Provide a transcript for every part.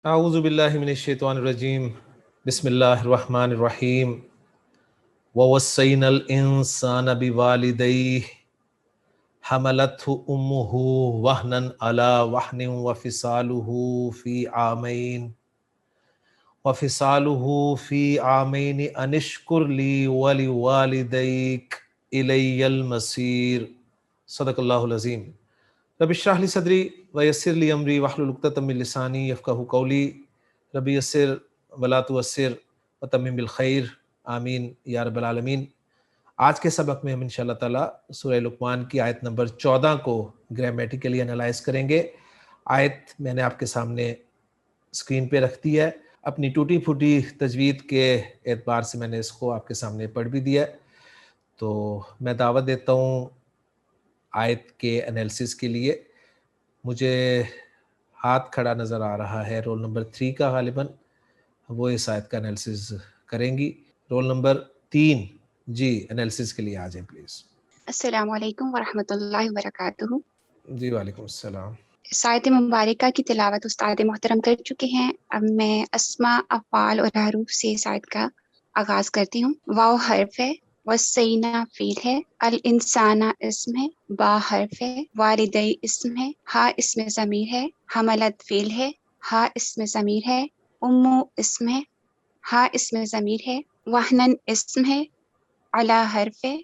اعوذ باللہ من الشیطان الرجیم بسم اللہ الرحمن الرحیم ووصینا الانسان بوالدیہ حملته امہ وہنا علی وہن وفصالہ فی عامین ان اشکر لی ولوالدیک الی المصیر۔ صدق اللہ العظیم۔ رب اشرح لی صدری ویسر لی امری واحلل عقدۃ من لسانی یفقہوا قولی۔ رب یسر ولا تعسر وتمم بالخیر، آمین یا رب العالمین۔ آج کے سبق میں ہم انشاءاللہ تعالیٰ سورہ لقمان کی آیت نمبر 14 کو گرامیٹیکلی انالائز کریں گے۔ آیت میں نے آپ کے سامنے اسکرین پہ رکھ دی ہے۔ اپنی ٹوٹی پھوٹی تجوید کے اعتبار سے میں نے اس کو آپ کے سامنے پڑھ بھی دیا ہے، تو میں دعوت دیتا ہوں آیت کے انالیسس کے لیے۔ مجھے ہاتھ کھڑا نظر آ رہا ہے رول نمبر 3 کا، غالباً وہ اس آیت کا انالیسس کریں گی۔ رول نمبر 3 جی انالیسس کے لیے آ جائیں پلیز۔ السلام علیکم ورحمۃ اللہ وبرکاتہ۔ جی وعلیکم السلام۔ اس آیت مبارکہ کی تلاوت استاد محترم کر چکے ہیں۔ اب میں اسماء، افعال اور حروف سے اس آیت کا آغاز کرتی ہوں۔ واو حرف ہے، وصینا فعل ہے، الانسان اسم ہے، با حرف ہے، والدی اسم ہے، ہا اسم ضمیر ہے، حملت فعل ہے، ہا اسم ضمیر ہے، امو اسم ہے، ہا اسم ضمیر ہے، وہنن اسم ہے، علا حرف ہے،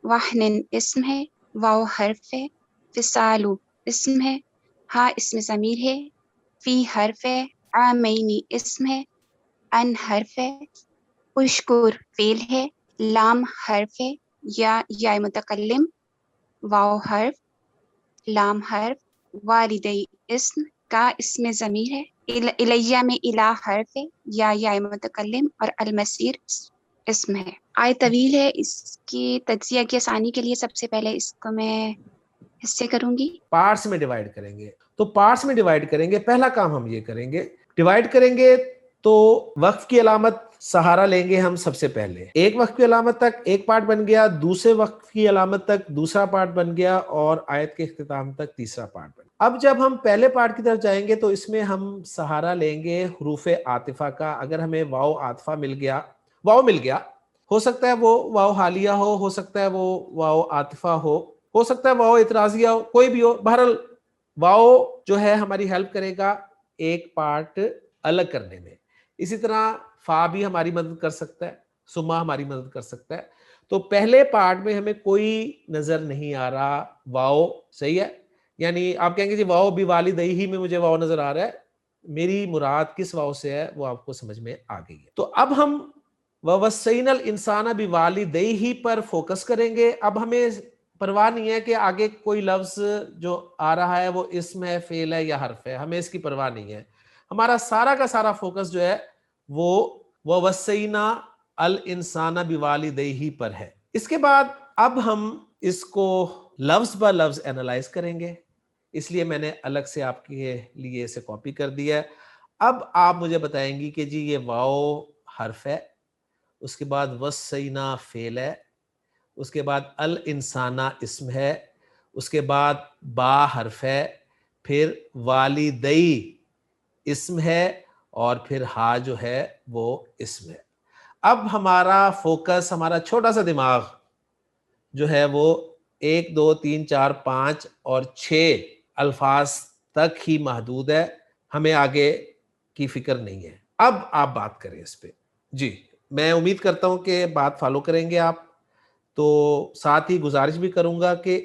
واحنن اسم ہے، واو حرف ہے، فصالو اسم ہے، ہا اسم ضمیر ہے، فی حرف ہے، عامینی اسم ہے، ان حرف ہے، اشکر فعل ہے، لام حرف ہے، یا متکلم، واو حرف، لام حرف، والدی اسم کا اسم ضمیر ہے، الیہ میں الہ حرف ہے، یا متکلم، اور المصیر اسم ہے۔ آیت طویل ہے، اس کی تجزیہ کی آسانی کے لیے سب سے پہلے اس کو میں حصے کروں گی۔ پارٹس میں ڈیوائیڈ کریں گے، تو پارٹس میں ڈیوائیڈ کریں گے۔ پہلا کام ہم یہ کریں گے، ڈیوائیڈ کریں گے تو وقف کی علامت سہارا لیں گے ہم سب سے پہلے۔ ایک وقف کی علامت تک ایک پارٹ بن گیا، دوسرے وقف کی علامت تک دوسرا پارٹ بن گیا، اور آیت کے اختتام تک تیسرا پارٹ بن گیا۔ اب جب ہم پہلے پارٹ کی طرف جائیں گے تو اس میں ہم سہارا لیں گے حروف عاطفہ کا۔ اگر ہمیں واو عاطفہ مل گیا، ہو سکتا ہے وہ واو حالیہ ہو سکتا ہے وہ واو عاطفہ ہو سکتا ہے واو اعتراضیہ ہو، کوئی بھی ہو، بہرحال واو جو ہے ہماری ہیلپ کرے گا ایک پارٹ الگ کرنے میں۔ اسی طرح فا بھی ہماری مدد کر سکتا ہے، سما ہماری مدد کر سکتا ہے۔ تو پہلے پارٹ میں ہمیں کوئی نظر نہیں آ رہا واو، صحیح ہے؟ یعنی آپ کہیں گے جی واو بھی والدیہ ہی میں مجھے واو نظر آ رہا ہے، میری مراد کس واو سے ہے وہ آپ کو سمجھ میں آ گئی ہے۔ تو اب ہم وَوَصَّيْنَا الْإِنسَانَ بِوَالِدَيْهِ پر فوکس کریں گے۔ اب ہمیں پرواہ نہیں ہے کہ آگے کوئی لفظ جو آ رہا ہے وہ اسم ہے، فعل ہے یا حرف ہے، ہمیں اس کی پرواہ نہیں ہے۔ ہمارا سارا کا سارا فوکس جو ہے وہ وَوَصَّيْنَا الْإِنسَانَ بِوَالِدَيْهِ پر ہے۔ اس کے بعد اب ہم اس کو لفظ با لفظ انالائز کریں گے، اس لیے میں نے الگ سے آپ کے لیے اسے کاپی کر دیا ہے۔ اب آپ مجھے بتائیں گی کہ جی یہ واو حرف ہے، اس کے بعد وصینا فعل ہے، اس کے بعد الانسانہ اسم ہے، اس کے بعد با حرف ہے، پھر والدی اسم ہے، اور پھر ہا جو ہے وہ اسم ہے۔ اب ہمارا فوکس، ہمارا چھوٹا سا دماغ جو ہے وہ 1 2 3 4 5 اور 6 الفاظ تک ہی محدود ہے، ہمیں آگے کی فکر نہیں ہے۔ اب آپ بات کریں اس پہ۔ جی میں امید کرتا ہوں کہ بات فالو کریں گے آپ، تو ساتھ ہی گزارش بھی کروں گا کہ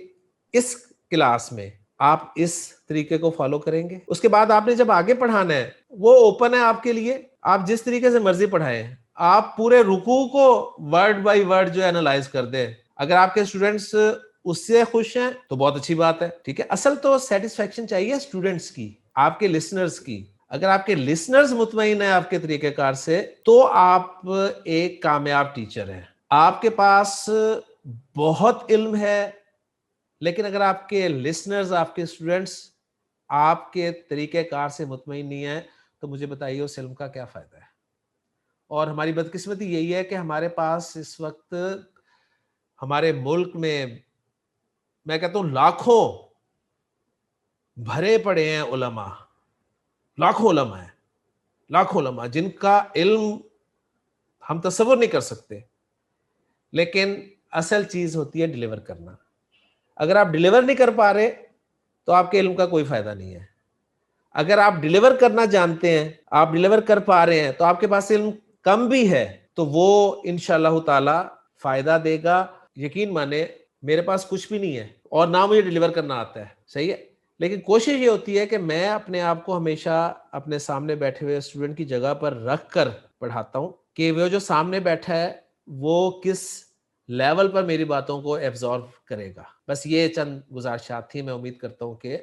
اس کلاس میں آپ اس طریقے کو فالو کریں گے۔ اس کے بعد آپ نے جب آگے پڑھانا ہے وہ اوپن ہے آپ کے لیے، آپ جس طریقے سے مرضی پڑھائیں، آپ پورے رکوع کو ورڈ بائی ورڈ جو انالائز کر دیں۔ اگر آپ کے اسٹوڈنٹس اس سے خوش ہیں تو بہت اچھی بات ہے، ٹھیک ہے۔ اصل تو سیٹسفیکشن چاہیے اسٹوڈنٹس کی، آپ کے لسنرز کی۔ اگر آپ کے لسنرز مطمئن ہیں آپ کے طریقہ کار سے تو آپ ایک کامیاب ٹیچر ہیں۔ آپ کے پاس بہت علم ہے، لیکن اگر آپ کے لسنرز، آپ کے اسٹوڈنٹس آپ کے طریقہ کار سے مطمئن نہیں ہیں تو مجھے بتائیے اس علم کا کیا فائدہ ہے۔ اور ہماری بدقسمتی یہی ہے کہ ہمارے پاس اس وقت ہمارے ملک میں کہتا ہوں لاکھوں بھرے پڑے ہیں علماء، لاکھوں علماء ہیں، لاکھوں علماء جن کا علم ہم تصور نہیں کر سکتے، لیکن اصل چیز ہوتی ہے ڈیلیور کرنا. اگر آپ ڈیلیور نہیں کر پا رہے تو آپ کے علم کا کوئی فائدہ نہیں ہے. اگر آپ ڈیلیور کرنا جانتے ہیں، آپ ڈیلیور کر پا رہے ہیں، تو آپ کے پاس علم کم بھی ہے تو وہ انشاءاللہ تعالی فائدہ دے گا. یقین مانے میرے پاس کچھ بھی نہیں ہے اور نہ مجھے ڈیلیور کرنا آتا ہے، صحیح ہے، لیکن کوشش یہ ہوتی ہے کہ میں اپنے آپ کو ہمیشہ اپنے سامنے بیٹھے ہوئے اسٹوڈنٹ کی جگہ پر رکھ کر پڑھاتا ہوں کہ وہ جو سامنے بیٹھا ہے وہ کس لیول پر میری باتوں کو ایبزارو کرے گا. بس یہ چند گزارشات تھی. میں امید کرتا ہوں کہ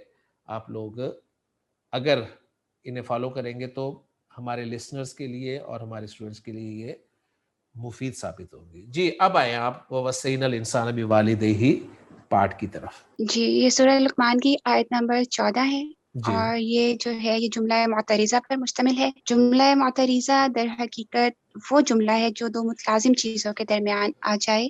آپ لوگ اگر انہیں فالو کریں گے تو ہمارے لسنرز کے لیے اور ہمارے اسٹوڈنٹس کے لیے یہ مفید ثابت ہوگی. جی اب آئیں آپ وَوَصَّيْنَا الْإِنسَانَ بِوَالِدَيْهِ پارٹ کی طرف. جی یہ سورہ لقمان کی آیت نمبر 14 ہے. جی اور یہ جو ہے یہ جملہ معترضہ پر مشتمل ہے. جملہ معترضہ در حقیقت وہ جملہ ہے جو دو متلازم چیزوں کے درمیان آ جائے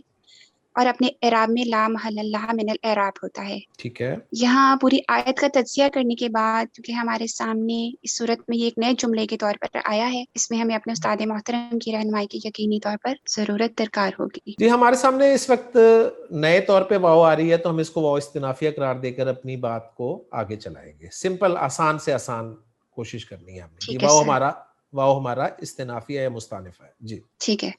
اور اپنے اعراب میں لا محل لها من الاعراب ہوتا ہے. ٹھیک ہے. یہاں پوری آیت کا تجزیہ کرنے کے بعد کیونکہ ہمارے سامنے اس صورت میں یہ ایک نئے جملے کے طور پر آیا ہے، اس میں ہمیں اپنے استاد محترم کی رہنمائی کی یقینی طور پر ضرورت درکار ہوگی. جی ہمارے سامنے اس وقت نئے طور پہ واو آ رہی ہے تو ہم اس کو واو استنافیہ قرار دے کر اپنی بات کو آگے چلائیں گے. سمپل آسان سے آسان کوشش کرنی ہے ہم نے. جی ٹھیک ہے سر. واو ہمارا استنافیہ یا مستانفہ ہے. جی ٹھیک ہے.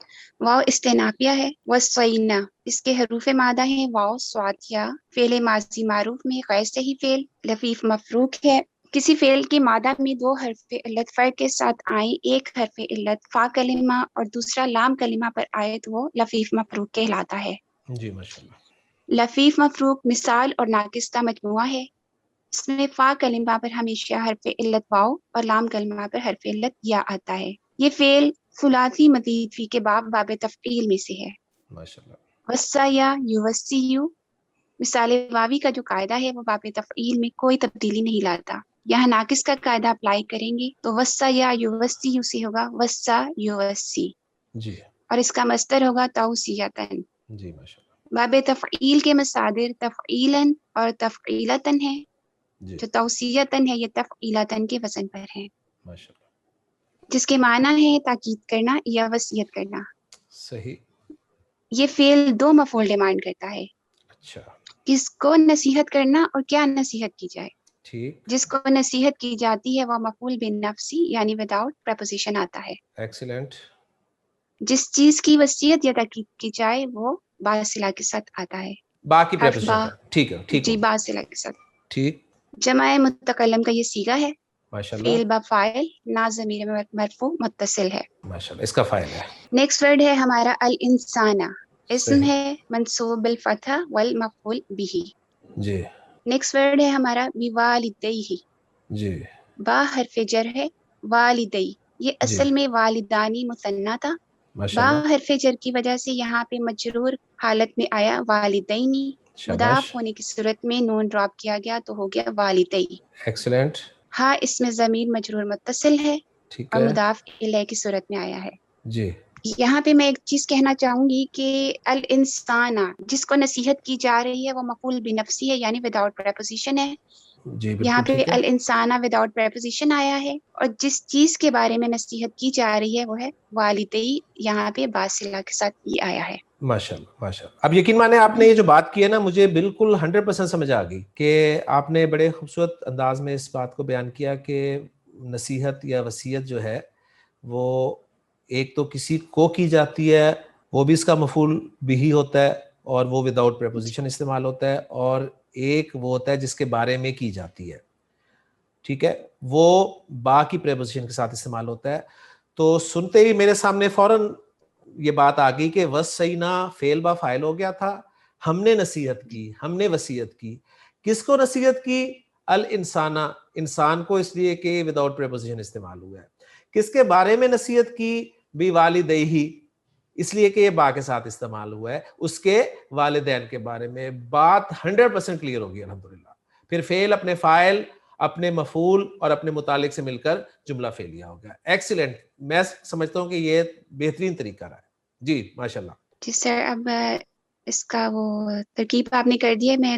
واو استنافیہ ہے. وصینا اس کے حروف مادہ ہیں واو صاد یا. فعل ماضی معروف میں غیر صحیح فعل. لفیف مفروق ہے. کسی فعل کے مادہ میں دو حرف علت فرق کے ساتھ آئیں، ایک حرف علت فا کلمہ اور دوسرا لام کلمہ پر آئے تو وہ لفیف مفروق کہلاتا ہے. جی ماشاءاللہ. لفیف مفروق مثال اور ناقص کا مجموعہ ہے. اس میں فا کلمہ پر ہمیشہ حرف علت واو اور لام کلمہ پر حرف علت یا آتا ہے. یہ فعل ثلاثی مزید فی کے باب تفعیل میں سے ہے. ماشاءاللہ. وصیا یوسیو مثال واوی کا جو قاعدہ ہے وہ باب تفعیل میں کوئی تبدیلی نہیں لاتا. یہاں ناقص کا قاعدہ اپلائی کریں گے تو وصیا یوسیو سے ہوگا وصا یوسی. جی اور اس کا مصدر ہوگا توصیتن. جی ماشاءاللہ. باب تفعیل کے مصادر تفعیلن اور تفعیلتن ہے. جی جو توصیتن ہے یہ تفعیلتن کے وزن پر ہے، ماشاءاللہ. جس کے معنی ہے تاکید کرنا یا وصیت کرنا. صحیح. یہ فعل دو مفعول ڈیمانڈ کرتا ہے. اچھا کس کو نصیحت کرنا اور کیا نصیحت کی جائے. ٹھیک. جس کو نصیحت کی جاتی ہے وہ مفعول بالنفسی یعنی وداؤٹ پریپوزیشن آتا ہے. ایکسیلنٹ. جس چیز کی وصیت یا تاکید کی جائے وہ با صلہ کے ساتھ آتا ہے. باقی حرف با. پریپوزیشن ٹھیک ہے. ٹھیک جی ہو. با صلہ کے ساتھ. ٹھیک. جمع متکلم کا یہ صیغہ ہے. ماشاءاللہ. فعل با فاعل نا ضمیر مرفوع متصل ہے. ماشاءاللہ اس کا فائل ہے. نیکسٹ ورڈ ہے ہمارا الانسانہ. اسم صحیح. ہے منصوب بالفتح والمفعول به. جی نیکسٹ ورڈ ہے ہمارا بوالدیہ. جی با حرف جر ہے. والدی یہ جی اصل میں والدانی مثنیٰ تھا. با ماشاءاللہ. حرف جر کی وجہ سے یہاں پہ مجرور حالت میں آیا والدینی. شاباش. مضاف ہونے کی صورت میں نون ڈراپ کیا گیا تو ہو گیا والدی. ایکسیلنٹ. ہاں اس میں ضمیر مجرور متصل ہے ٹھیک اور ہے. مضاف الیہ کی صورت میں آیا ہے. جی یہاں پہ میں ایک چیز کہنا چاہوں گی کہ الانسانہ جس کو نصیحت کی جا رہی ہے وہ مفعول بنفسی ہے یعنی وداؤٹ پریپوزیشن ہے. جی یہاں بالکل پہ ٹھیک ہے. الانسانہ وداؤٹ پریپوزیشن آیا ہے اور جس چیز کے بارے میں نصیحت کی جا رہی ہے وہ ہے والدی. یہاں پہ باصلہ کے ساتھ یہ آیا ہے. ماشاءاللہ ماشاءاللہ. اب یقین مانے آپ نے یہ جو بات کی ہے نا مجھے بالکل 100% سمجھ آ گئی کہ آپ نے بڑے خوبصورت انداز میں اس بات کو بیان کیا کہ نصیحت یا وصیت جو ہے وہ ایک تو کسی کو کی جاتی ہے وہ بھی اس کا مفعول بھی ہوتا ہے اور وہ وداؤٹ پریپوزیشن استعمال ہوتا ہے، اور ایک وہ ہوتا ہے جس کے بارے میں کی جاتی ہے. ٹھیک ہے، وہ با کی پریپوزیشن کے ساتھ استعمال ہوتا ہے. تو سنتے ہی میرے سامنے فوراً یہ بات آ گئی کہ وصینا فعل با فاعل ہو گیا تھا. ہم نے نصیحت کی، ہم نے وصیت کی. کس کو نصیحت کی؟ الانسانہ انسان کو، اس لیے کہ وداؤٹ پریپوزیشن استعمال ہوا ہے. کس کے بارے میں نصیحت کی؟ بوالدیہ اس لیے کہ یہ با کے ساتھ استعمال ہوا ہے، اس کے والدین کے بارے میں. بات 100% کلیئر ہوگی الحمدللہ. پھر فعل اپنے فاعل اپنے مفعول اور اپنے متعلق سے مل کر جملہ فعلیہ ہو گیا. ایکسیلنٹ. میں سمجھتا ہوں کہ یہ بہترین طریقہ رہا ہے. جی ماشاءاللہ. جی سر اب اس کا وہ ترکیب آپ نے کر دی ہے، میں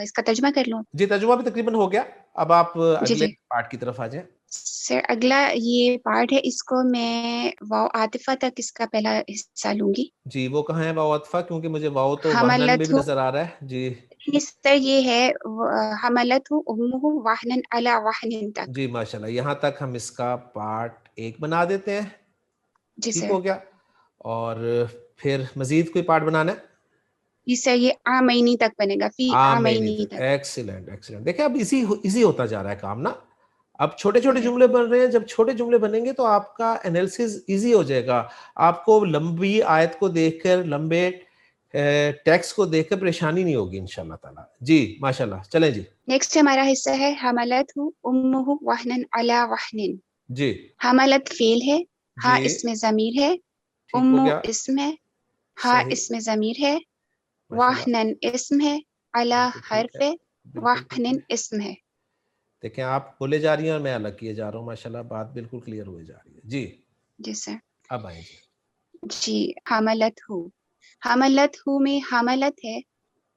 اس کا ترجمہ کر لوں. جی ترجمہ بھی تقریباً ہو گیا. اب آپ جی اگلے جی پارٹ کی طرف آ جائیں. سر اگلا یہ پارٹ ہے، اس کو میں واو عاطفہ تک اس کا پہلا حصہ لوں گی. جی وہ کہاں ہے واو عطفہ؟ کیونکہ مجھے واو تو وہنن میں بھی حملتہ، نظر آ رہا ہے. جی سر یہ ہے حملتہ امہ وہنا علی وہن تک. جی ماشاء اللہ، یہاں تک ہم اس کا پارٹ 1 بنا دیتے ہیں. جی ٹھیک سر. ہو گیا. اور پھر مزید کوئی پارٹ بنانا ہے؟ جی سر یہ آمینی تک بنے گا، فی آمینی آمینی تک. تک. Excellent excellent. دیکھیں اب ایزی ہوتا جا رہا ہے کام نا. اب چھوٹے چھوٹے جی جملے بن رہے ہیں، جب چھوٹے جملے بنیں گے تو آپ کا انالیسس ایزی ہو جائے گا. آپ کو لمبی آیت کو دیکھ کر، لمبے ٹیکسٹ کو دیکھ کر پریشانی نہیں ہوگی انشاءاللہ تعالی. جی ماشاءاللہ، چلیں جی. نیکسٹ ہمارا حصہ ہے حملتہ امہ وہنا علی وہن. جی حملت فعل ہے، ہاں جی اس میں ضمیر ہے، ٹھیک ہو امو گیا. اسم ہے، ہاں صحیح اس میں ضمیر ہے، ماشاءاللہ، واہنن اسم ہے، علی بالکل ٹھیک حرف ہے. ہے، بالکل واہنن بالکل. اسم ہے. دیکھیں آپ بولے جا رہی ہیں اور میں الگ کیے جا رہا ہوں. ماشاءاللہ بات بالکل کلیئر ہوئے جا رہی ہے. جی جی سر. اب آئیں جی. جی حملت ہو میں حملت ہے،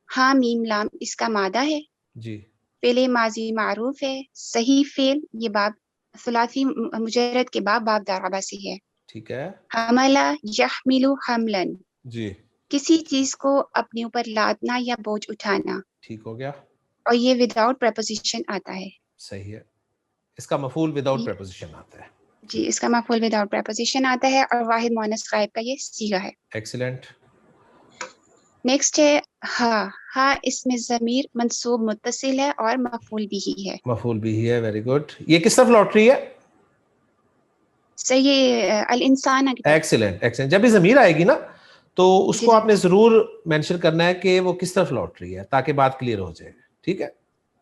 ہاں میم لام اس کا مادہ ہے، جی فعل ماضی معروف ہے، صحیح فعل یہ باب ثلاثی مجرد کے باب دارابہ سے ہے. ٹھیک ہے. حملہ یحمل حملن، جی کسی چیز کو اپنے اوپر لادنا یا بوجھ اٹھانا، ٹھیک ہو گیا. اور یہ وداؤٹ پریپوزیشن آتا ہے. صحیح ہے. اس کا مفعول وداؤٹ پریپوزیشن آتا ہے. جی اس کا مفعول وداؤٹ پریپوزیشن آتا ہے، اور واحد مؤنث غائب کا یہ صیغہ ہے. ایکسیلنٹ. نیکسٹ ہے ہاں اس میں ضمیر منصوب متصل ہے اور مفعول بھی ہے. مفعول بھی ہے. Very good. یہ کس طرف لوٹ رہی ہے؟ سر یہ الانسان کی طرف. Excellent excellent. جب بھی ضمیر آئے گی نا تو اس جی کو جی آپ نے ضرور مینشن کرنا ہے کہ وہ کس طرف لوٹ رہی ہے، تاکہ بات کلیئر ہو جائے. ٹھیک ہے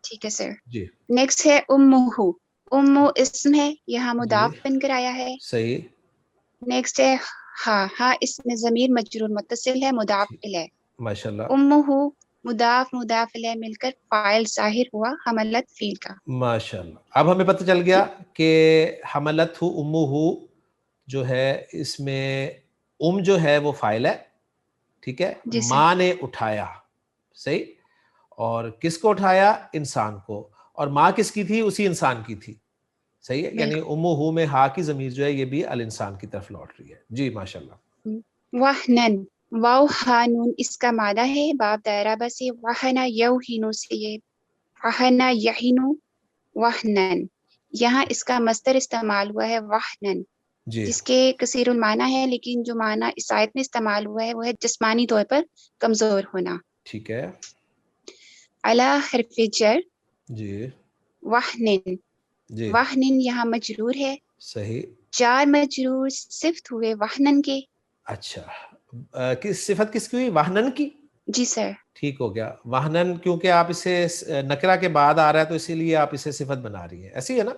ٹھیک ہے سر. جی. نیکسٹ ہے امہ، امو اسم ہے، یہاں جی مضاف بن کر آیا ہے. صحیح. نیکسٹ ہے ہاں اس میں ضمیر مجرور متصل ہے، مضاف الیہ. ماشاءاللہ امہ مضاف الیہ مل کر فاعل ظاہر ہوا حملت فعل کا. ماشاءاللہ. اب ہمیں پتہ چل جی گیا کہ حملت امہ جو ہے اس میں جو ہے وہ فاعل ہے. ٹھیک ہے. جی سر. ماں نے اٹھایا. صحیح. اور کس کو اٹھایا؟ انسان کو. اور ماں کس کی تھی؟ اسی انسان کی تھی. صحیح ہے. یعنی بالکل. امہ میں ہا کی ضمیر جو ہے یہ بھی الانسان کی طرف لوٹ رہی ہے. جی ماشاءاللہ. وہنن، واو ہا نون اس کا مادہ ہے، باب دائرہ بس سے وہنا یوہنو سے یہ وہنا یہنو وہنن. یہاں اس کا مصدر استعمال ہوا ہے وہنن، جی جس کے کثیر المعنی ہے، لیکن جو معنی اس آیت میں استعمال ہوا ہے وہ ہے جسمانی طور پر کمزور ہونا. ٹھیک ہے. علی حرف جر جی وہنن، جی وہنن یہاں مجرور ہے، صحیح. 4 مجرور صفت ہوئے وہنن کے. اچھا کس صفت کس کی ہوئی؟ واہنن کی. جی سر. ٹھیک ہو گیا. واہنن کیونکہ آپ اسے نکرہ کے بعد آ رہا ہے تو اسی لیے آپ اسے صفت بنا رہی ہیں. ایسی ہے نا؟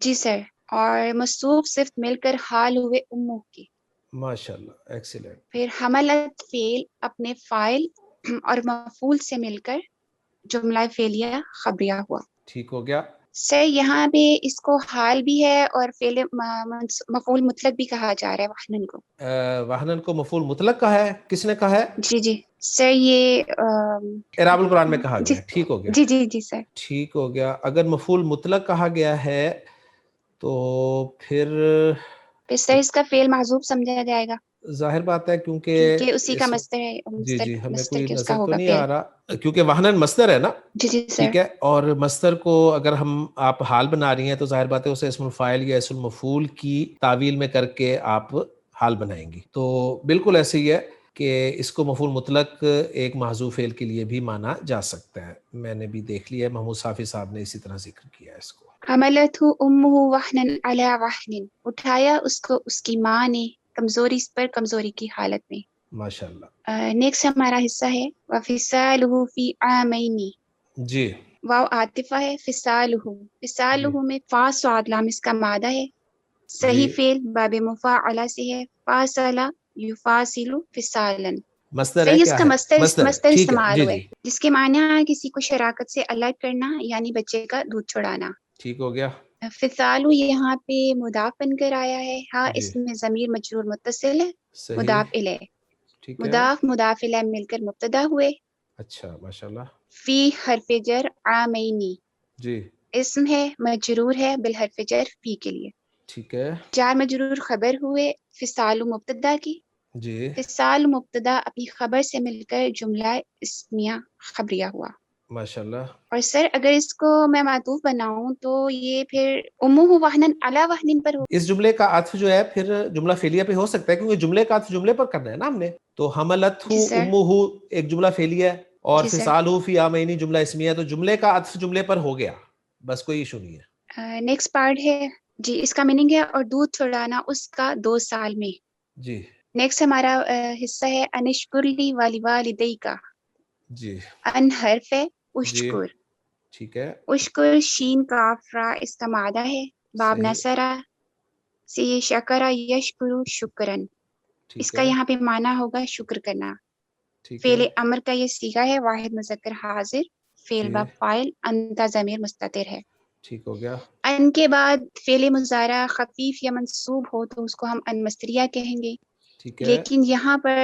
جی سر. اور مصروف صفت مل کر حال ہوئے امہ کی. ماشاءاللہ ایکسیلنٹ. پھر حملت فعل اپنے فاعل اور مفعول سے مل کر جملہ فعلیہ خبریہ ہوا. ٹھیک ہو گیا. سر یہاں بھی اس کو حال بھی ہے اور فعل مفعول مطلق بھی کہا جا رہا ہے وہنن کو. واہنن کو مفعول مطلق کہا ہے. کس نے کہا ہے؟ جی جی سر یہ اعراب القرآن میں کہا جی گیا ہے. ٹھیک ہو گیا. جی جی جی سر. ٹھیک ہو گیا. اگر مفعول مطلق کہا گیا ہے تو پھر سر اس کا فعل محذوف سمجھا جائے گا، ظاہر بات ہے کیونکہ اسی کا اس مصدر ہے، جی جی ہمیں مصدر کوئی کے اس کا نظر تو ہوگا نہیں فعل. آ رہا کیونکہ واہنن مصدر ہے نا. جی جی سر. ٹھیک ہے. اور مصدر کو اگر ہم آپ حال بنا رہی ہیں تو ظاہر بات ہے اسے اسم الفاعل یا اسم المفعول کی تعویل میں کر کے آپ حال بنائیں گی. تو بالکل ایسے ہی ہے کہ اس کو مفعول مطلق ایک محذوف فعل کے لیے بھی مانا جا سکتا ہے. میں نے بھی دیکھ لیا ہے، محمود صافی صاحب نے اسی طرح ذکر کیا ہے اس کو. حملتہ امہ وہنن علی وہن، اٹھایا اس کو اس کی ماں نے کمزوری پر کمزوری کی حالت میں. ماشاءاللہ. نیکسٹ ہمارا حصہ ہے وفصالہ فی عامین. جی واو عاطفہ ہے، فصالہ، جی فصالہ میں فا صاد لام اس کا مادہ ہے، صحیح جی فعل باب مفاعلہ سے ہے، فاصل یفاصل فصالا. مصدر ہے. صحیح اس کیا کا ہے؟ مصدر ہے. ٹھیک ہے. استعمال جی ہوئے جی جس کے معنی ہے کسی کو شراکت سے الگ کرنا، یعنی بچے کا دودھ چھڑانا. ٹھیک ہو گیا. فصالو یہاں پہ مضاف بن کر آیا ہے، ہاں جی اس میں ضمیر مجرور متصل ہے، صحیح. مضاف الیہ. ٹھیک ہے. مضاف الیہ مل کر مبتدا ہوئے. اچھا ماشاءاللہ. فی حرف جر عامینی، جی اسم ہے مجرور ہے بالحرف جر فی کے لیے. ٹھیک ہے جار مجرور خبر ہوئے فصال مبتدا کی. جی فصال مبتدا اپنی خبر سے مل کر جملہ اسمیہ خبریہ ہوا. ماشاء اللہ. اور سر اگر اس کو میں معطوف بناؤں تو یہ پھر امہ وہنن علی وہن پر ہو. اس جملے کا عطف جو ہے پھر جملہ فعلیہ پہ ہو سکتا ہے کیونکہ جملے کا عطف جملے پر کرنا ہے نا ہم نے. تو حملتہ جی سر. امہ ایک جملہ فعلیہ ہے اور جی سر. فصالہ فی عامین جملہ اسمیہ ہے. تو جملے کا عطف جملے پر ہو گیا, بس کوئی ایشو نہیں ہے. نیکسٹ پارٹ ہے جی, اس کا میننگ ہے اور دودھ چھڑانا اس کا 2 سال میں. جی نیکسٹ ہمارا حصہ ہے انشکرلی والی والدی کا. جی ان حرف ہے جی اشکر. ٹھیک ہے اشکر شین کاف را اس کا مادہ ہے. باب صحیح نصرہ سے شکرہ یشکر شکرن. اس ٹھیک کا ہے یہاں پہ معنی ہوگا شکر کرنا. ٹھیک ہے فعل امر کا یہ صیغہ ہے واحد مذکر حاضر. فعل جی با فاعل انت ضمیر مستتر ہے. ٹھیک ہو گیا. ان کے بعد فعل مضارع خفیف یا منصوب ہو تو اس کو ہم ان مصدریہ کہیں گے. ٹھیک ہے لیکن یہاں پر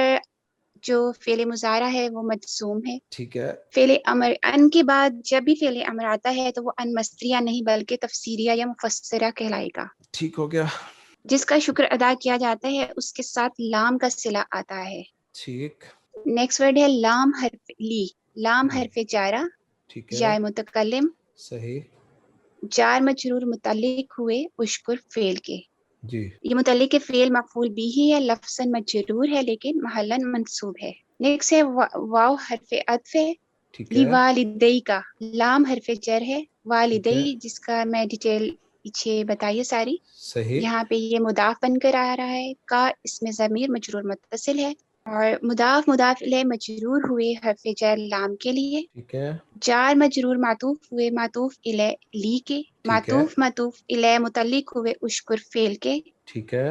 جو فعل مضارع ہے وہ مجزوم ہے. ٹھیک ہے فعل امر ان کے بعد جب بھی فعل امر آتا ہے تو وہ ان مصدریہ نہیں بلکہ تفسیریہ یا مفسرہ کہلائے گا. ٹھیک ہو گیا. جس کا شکر ادا کیا جاتا ہے اس کے ساتھ لام کا صلہ آتا ہے. ٹھیک نیکسٹ ورڈ ہے لام حرف لی. لام حرف جارہ ٹھیک ہے یا متکلم. صحیح جار مجرور متعلق ہوئے اشکر فعل کے. جی یہ متعلق کے فعل مفعول بھی ہے لفظاً مجرور ہے لیکن محلاً منصوب ہے. نیکسٹ ہے واو حرف عطف ہے ٹھیک ہے لیوالدی کا. لام حرف جر ہے. ٹھیک ہے والدی جس کا میں ڈیٹیل پیچھے بتائیے ساری. صحیح یہاں پہ یہ مضاف بن کر آ رہا ہے. کا اس میں ضمیر مجرور متصل ہے اور مضاف الیہ مجرور ہوئے حرف جر لام کے لیے. ٹھیک ہے جار مجرور معطوف ہوئے معطوف الیہ لی کے. ٹھیک ہے معطوف الیہ متعلق ہوئے اشکر فعل کے. ٹھیک ہے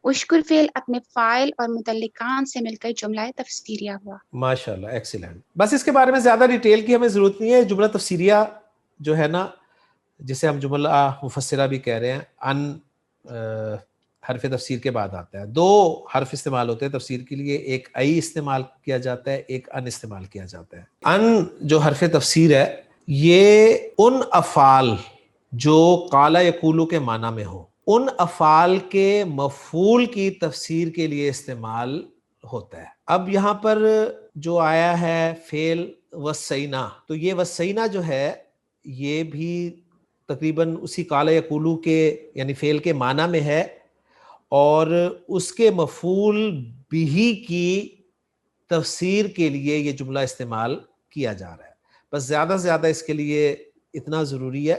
اشکر فعل اپنے فاعل اور متعلقان سے مل کر جملہ تفسیریہ ہوا. ماشاء اللہ ایکسیلنٹ. بس اس کے بارے میں زیادہ ڈیٹیل کی ہمیں ضرورت نہیں ہے. جملہ تفسیریہ جو ہے نا جسے ہم جملہ مفسرہ بھی کہہ رہے ہیں, ان حرف تفسیر کے بعد آتا ہے. 2 حرف استعمال ہوتے ہیں تفسیر کے لیے, ایک ای استعمال کیا جاتا ہے, ایک ان استعمال کیا جاتا ہے. ان جو حرف تفسیر ہے یہ ان افعال جو قال یقول کے معنی میں ہو, ان افعال کے مفعول کی تفسیر کے لیے استعمال ہوتا ہے. اب یہاں پر جو آیا ہے فعل وسینا, تو یہ وسینا جو ہے یہ بھی تقریباً اسی قال یقول کے یعنی فعل کے معنی میں ہے اور اس کے مفعول بھی کی تفسیر کے لیے یہ جملہ استعمال کیا جا رہا ہے. بس زیادہ سے زیادہ اس کے لیے اتنا ضروری ہے,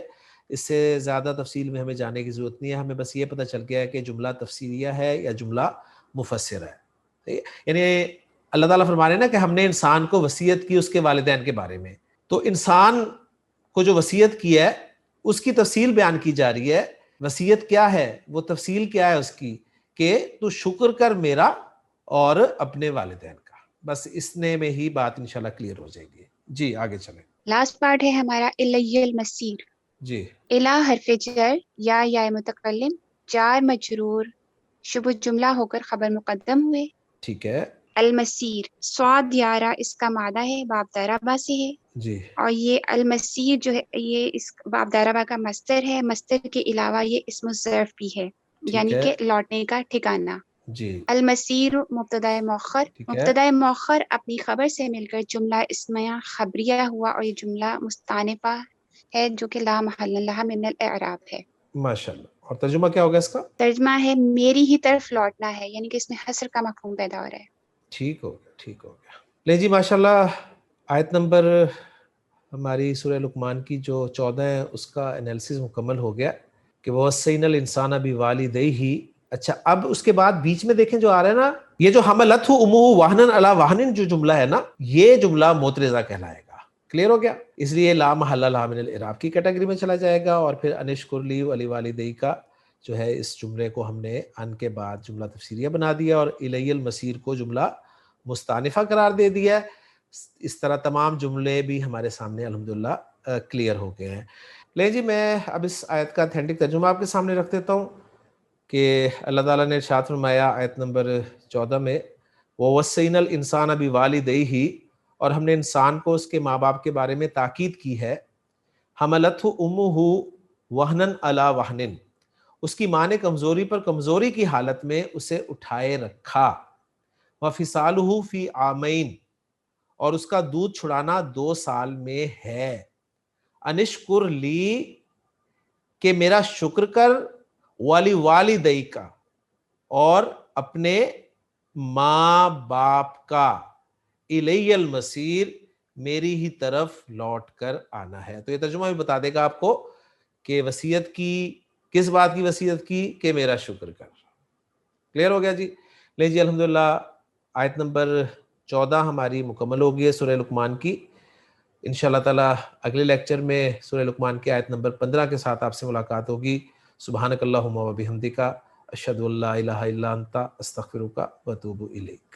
اس سے زیادہ تفصیل میں ہمیں جانے کی ضرورت نہیں ہے. ہمیں بس یہ پتہ چل گیا ہے کہ جملہ تفسیریہ ہے یا جملہ مفسرہ ہے. یعنی اللہ تعالیٰ فرما رہے ہیں نا کہ ہم نے انسان کو وصیت کی اس کے والدین کے بارے میں, تو انسان کو جو وصیت کی ہے اس کی تفصیل بیان کی جا رہی ہے. وصیت کیا ہے, وہ تفصیل کیا ہے اس کی کہ تو شکر کر میرا اور اپنے والدین کا. بس اس نے میں ہی بات انشاءاللہ کلیئر ہو جائے گی. جی آگے چلیں. لاسٹ پارٹ ہے ہمارا الی المصیر. جی الا حرف جر یا متکلم جار مجرور شبہ جملہ ہو کر خبر مقدم ہوئے. ٹھیک ہے المسیر صاد یارہ اس کا مادہ ہے, باب داربا سے ہے. جی اور یہ المسیر جو ہے یہ اس باب داربا کا مصدر ہے. مصدر کے علاوہ یہ اسم الظرف بھی ہے ٹھیک یعنی ہے کہ لوٹنے کا ٹھکانہ. جی المسیر مبتدا مؤخر. ٹھیک ہے مبتدا مؤخر اپنی خبر سے مل کر جملہ اسمیہ خبریہ ہوا اور یہ جملہ مستانفہ ہے جو کہ لا محل لها من الاعراب ہے. ماشاء اللہ. اور ترجمہ کیا ہوگا اس کا؟ ترجمہ ہے میری ہی طرف لوٹنا ہے, یعنی کہ اس میں حصر کا مفہوم پیدا ہو رہا ہے. ٹھیک ہو گیا ٹھیک ہو گیا. لے جی ماشاء اللہ, آیت نمبر ہماری سورہ لقمان کی جو 14 ہے اس کا انالیسس مکمل ہو گیا کہ وَوَصَّيْنَا الْإِنسَانَ بِوَالِدَيْهِ. اچھا اب اس کے بعد بیچ میں دیکھیں جو آ رہا ہے نا, یہ جو حملتہ امہ وہنا علی وہن جو جملہ ہے نا, یہ جملہ معترضہ کہلائے گا. کلیئر ہو گیا. اس لیے لا محل لها من الاعراب کی کیٹیگری میں چلا جائے گا. اور پھر انشکر لی ولی والدی کا جو ہے اس جملے کو ہم نے ان کے بعد جملہ تفسیریہ بنا دیا اور الی المصیر کو جملہ مستانفہ قرار دے دیا. اس طرح تمام جملے بھی ہمارے سامنے الحمدللہ کلیئر ہو گئے ہیں. لے جی میں اب اس آیت کا اتھینٹک ترجمہ آپ کے سامنے رکھ دیتا ہوں کہ اللہ تعالیٰ نے ارشاد فرمایا آیت نمبر 14 میں وَوَصَّيْنَا الْإِنسَانَ بِوَالِدَيْهِ, اور ہم نے انسان کو اس کے ماں باپ کے بارے میں تاکید کی ہے. حملتہ امہ وہنن علی وہنن، اس کی ماں نے کمزوری پر کمزوری کی حالت میں اسے اٹھائے رکھا، وفصالہ فی عامین، اور اس کا دودھ چھڑانا 2 سال میں ہے، انشکر لی، کہ میرا شکر کر، والی والدی کا، اور اپنے ماں باپ کا، الی المصیر، میری ہی طرف لوٹ کر آنا ہے۔ تو یہ ترجمہ بھی بتا دے گا آپ کو کہ وصیت کی، کس بات کی وصیت کی، کہ میرا شکر کر۔ کلیئر ہو گیا جی؟ لے جی الحمدللہ آیت نمبر 14 ہماری مکمل ہو گئی ہے سورہ لقمان کی۔ انشاءاللہ تعالی اگلے لیکچر میں سورہ لقمان کی آیت نمبر 15 کے ساتھ آپ سے ملاقات ہوگی۔ سبحانک اللہم و بحمدک، اشہد ان لا الہ الا انت، استغفرک و اتوب الیک۔